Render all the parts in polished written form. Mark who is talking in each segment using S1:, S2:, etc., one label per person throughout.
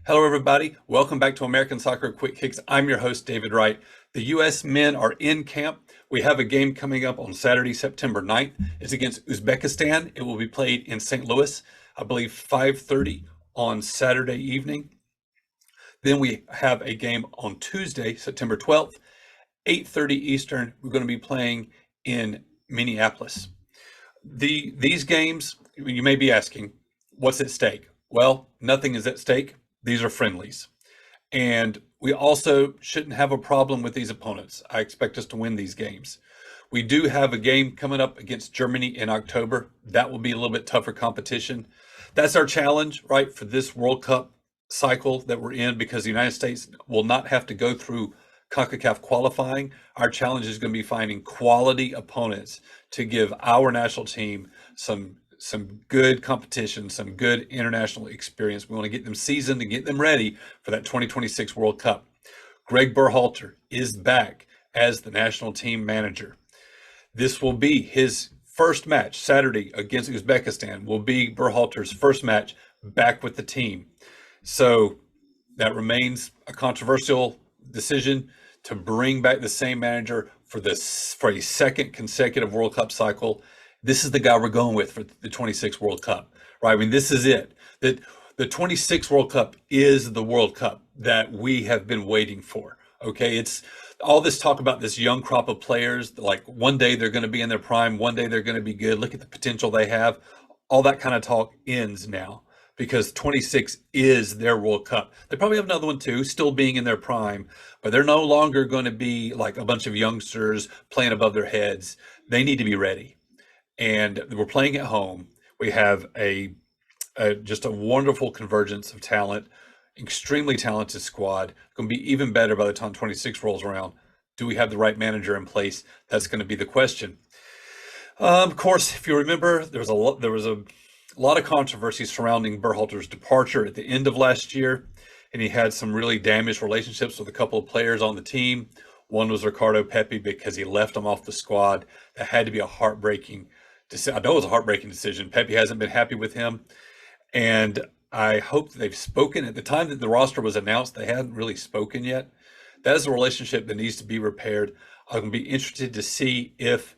S1: Hello, everybody. Welcome back to American Soccer Quick Kicks. I'm your host, David Wright. The U.S. men are in camp. We have a game coming up on Saturday, September 9th. It's against Uzbekistan. It will be played in St. Louis, I believe 5:30 on Saturday evening. Then we have a game on Tuesday, September 12th, 8:30 Eastern. We're going to be playing in Minneapolis. These games, you may be asking, what's at stake? Well, nothing is at stake. These are friendlies. And we also shouldn't have a problem with these opponents. I expect us to win these games. We do have a game coming up against Germany in October. That will be a little bit tougher competition. That's our challenge, right, for this World Cup cycle that we're in, because the United States will not have to go through CONCACAF qualifying. Our challenge is going to be finding quality opponents to give our national team some good competition, some good international experience. We want to get them seasoned and get them ready for that 2026 World Cup. Gregg Berhalter is back as the national team manager. This will be his first match. Saturday against Uzbekistan will be Berhalter's first match back with the team. So that remains a controversial decision to bring back the same manager for a second consecutive World Cup cycle. This is the guy we're going with for the 26 World Cup, right? I mean, this is it. The 26 World Cup is the World Cup that we have been waiting for. Okay, it's all this talk about this young crop of players, like one day they're going to be in their prime, one day they're going to be good. Look at the potential they have. All that kind of talk ends now, because 26 is their World Cup. They probably have another one too, still being in their prime, but they're no longer going to be like a bunch of youngsters playing above their heads. They need to be ready. And we're playing at home. We have just a wonderful convergence of talent, extremely talented squad. Going to be even better by the time 26 rolls around. Do we have the right manager in place? That's going to be the question. Of course, if you remember, there was a lot of controversy surrounding Berhalter's departure at the end of last year, and he had some really damaged relationships with a couple of players on the team. One was Ricardo Pepi, because he left him off the squad. That had to be a heartbreaking decision. I know it was a heartbreaking decision. Pepi hasn't been happy with him, and I hope that they've spoken. At the time that the roster was announced, they hadn't really spoken yet. That is a relationship that needs to be repaired. I'm going to be interested to see if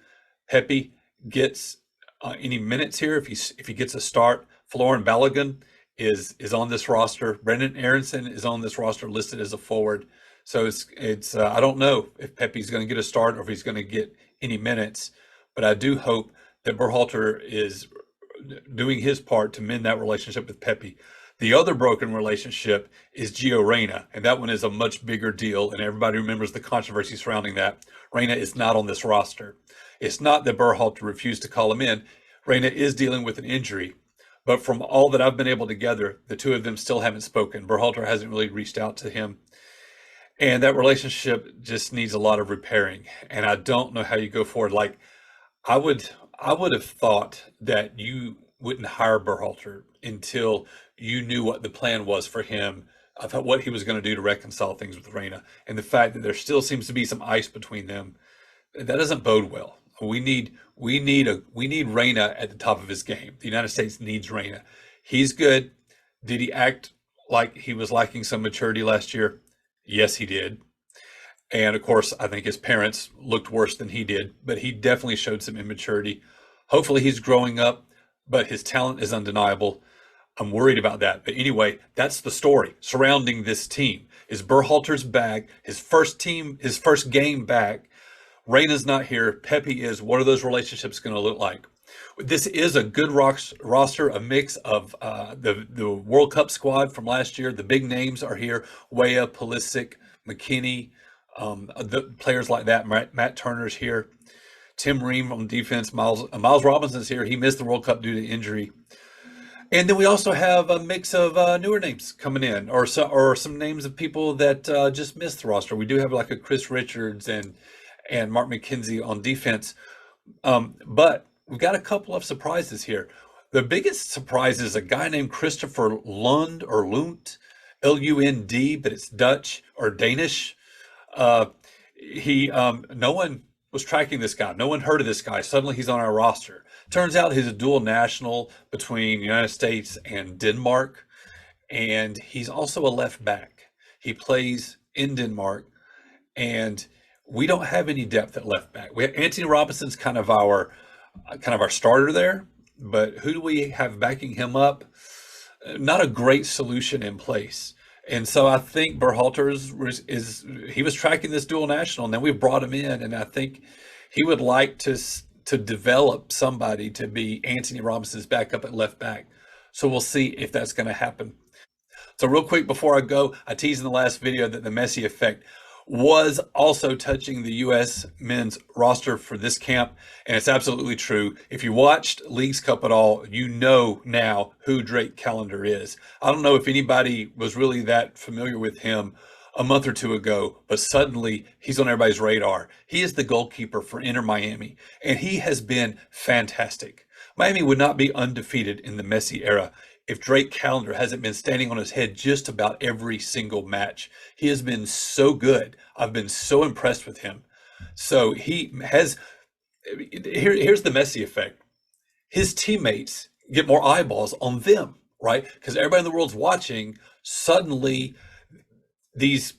S1: Pepi gets any minutes here, if he gets a start. Florin Balogun is on this roster. Brendan Aronson is on this roster, listed as a forward. So it's I don't know if Pepi's going to get a start or if he's going to get any minutes, but I do hope that Berhalter is doing his part to mend that relationship with Pepi. The other broken relationship is Gio Reyna, and that one is a much bigger deal, and everybody remembers the controversy surrounding that. Reyna is not on this roster. It's not that Berhalter refused to call him in. Reyna is dealing with an injury, but from all that I've been able to gather, the two of them still haven't spoken. Berhalter hasn't really reached out to him, and that relationship just needs a lot of repairing, and I don't know how you go forward. Like, I would have thought that you wouldn't hire Berhalter until you knew what the plan was for him. I thought what he was going to do to reconcile things with Reyna, and the fact that there still seems to be some ice between them, that doesn't bode well. We need Reyna at the top of his game. The United States needs Reyna. He's good. Did he act like he was lacking some maturity last year? Yes, he did. And of course, I think his parents looked worse than he did, but he definitely showed some immaturity. Hopefully he's growing up, but his talent is undeniable. I'm worried about that. But anyway, that's the story surrounding this team. Is Berhalter's back, his first game back. Reyna's not here. Pepi is. What are those relationships going to look like? This is a good roster, a mix of the World Cup squad from last year. The big names are here: Weah, Pulisic, McKinney, the players like that. Matt Turner's here. Tim Ream on defense. Miles Robinson's here. He missed the World Cup due to injury. And then we also have a mix of newer names coming in, or some names of people that just missed the roster. We do have like a Chris Richards and Mark McKenzie on defense. But we've got a couple of surprises here. The biggest surprise is a guy named Christopher Lund, or Lund, Lund, but it's Dutch or Danish. No one was tracking this guy. No one heard of this guy. Suddenly he's on our roster. Turns out he's a dual national between the United States and Denmark. and he's also a left back. He plays in Denmark, and we don't have any depth at left back. We have Anthony Robinson's kind of our starter there, but who do we have backing him up? Not a great solution in place. And so I think Berhalter is he was tracking this dual national, and then we brought him in, and I think he would like to develop somebody to be Anthony Robinson's backup at left back. So we'll see if that's going to happen. So real quick before I go, I teased in the last video that the Messi effect was also touching the U.S. men's roster for this camp, and it's absolutely true. If you watched Leagues Cup at all, you know now who Drake Callender is. I don't know if anybody was really that familiar with him a month or two ago, but suddenly he's on everybody's radar. He is the goalkeeper for Inter Miami, and he has been fantastic. Miami would not be undefeated in the Messi era if Drake Callender hasn't been standing on his head just about every single match. He has been so good. I've been so impressed with him. So here's the Messi effect. His teammates get more eyeballs on them, right? Because everybody in the world's watching. Suddenly, these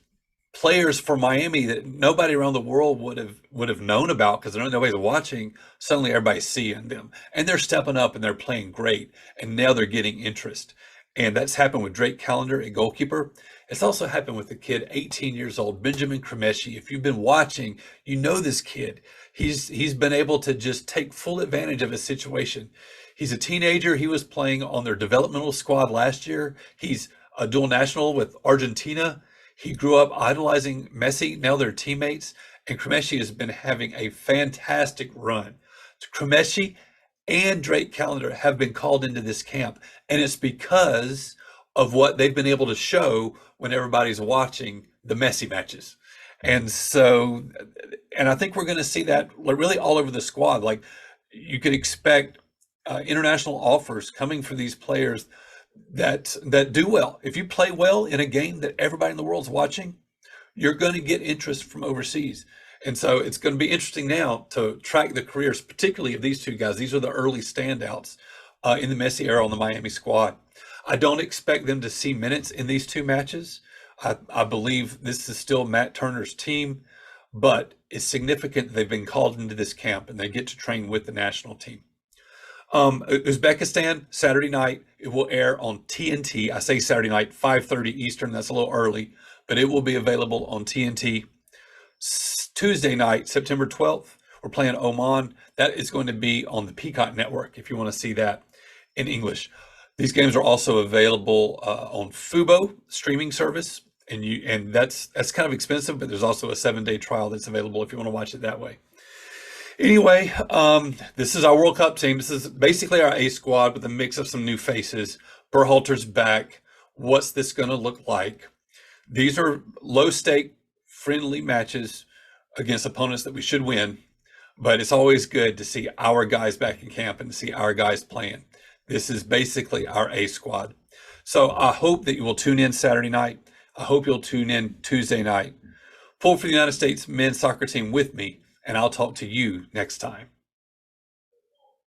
S1: players for Miami that nobody around the world would have known about because nobody's watching, suddenly everybody's seeing them, and they're stepping up and they're playing great, and now they're getting interest. And that's happened with Drake Callender, a goalkeeper. It's also happened with the kid, 18 years old, Benjamin Kremeshi. If you've been watching, you know this kid. He's been able to just take full advantage of his situation. He's a teenager. He was playing on their developmental squad last year. He's a dual national with Argentina. He grew up idolizing Messi. Now they're teammates, and Kremeshi has been having a fantastic run. Kremeshi and Drake Callender have been called into this camp, and it's because of what they've been able to show when everybody's watching the Messi matches. And so, and I think we're going to see that really all over the squad. Like, you could expect international offers coming for these players that do well. If you play well in a game that everybody in the world's watching, you're going to get interest from overseas. And so it's going to be interesting now to track the careers, particularly of these two guys. These are the early standouts in the Messi era on the Miami squad. I don't expect them to see minutes in these two matches. I believe this is still Matt Turner's team, but it's significant they've been called into this camp and they get to train with the national team. Uzbekistan, Saturday night, it will air on TNT. I say Saturday night, 5:30 Eastern. That's a little early, but it will be available on TNT. Tuesday night, September 12th, we're playing Oman. That is going to be on the Peacock Network if you want to see that in English. These games are also available on Fubo streaming service, and that's kind of expensive, but there's also a 7-day trial that's available if you want to watch it that way. Anyway, this is our World Cup team. This is basically our A squad with a mix of some new faces. Berhalter's back. What's this going to look like? These are low-stake, friendly matches against opponents that we should win, but it's always good to see our guys back in camp and to see our guys playing. This is basically our A squad. So I hope that you will tune in Saturday night. I hope you'll tune in Tuesday night. Pull for the United States men's soccer team with me, and I'll talk to you next time.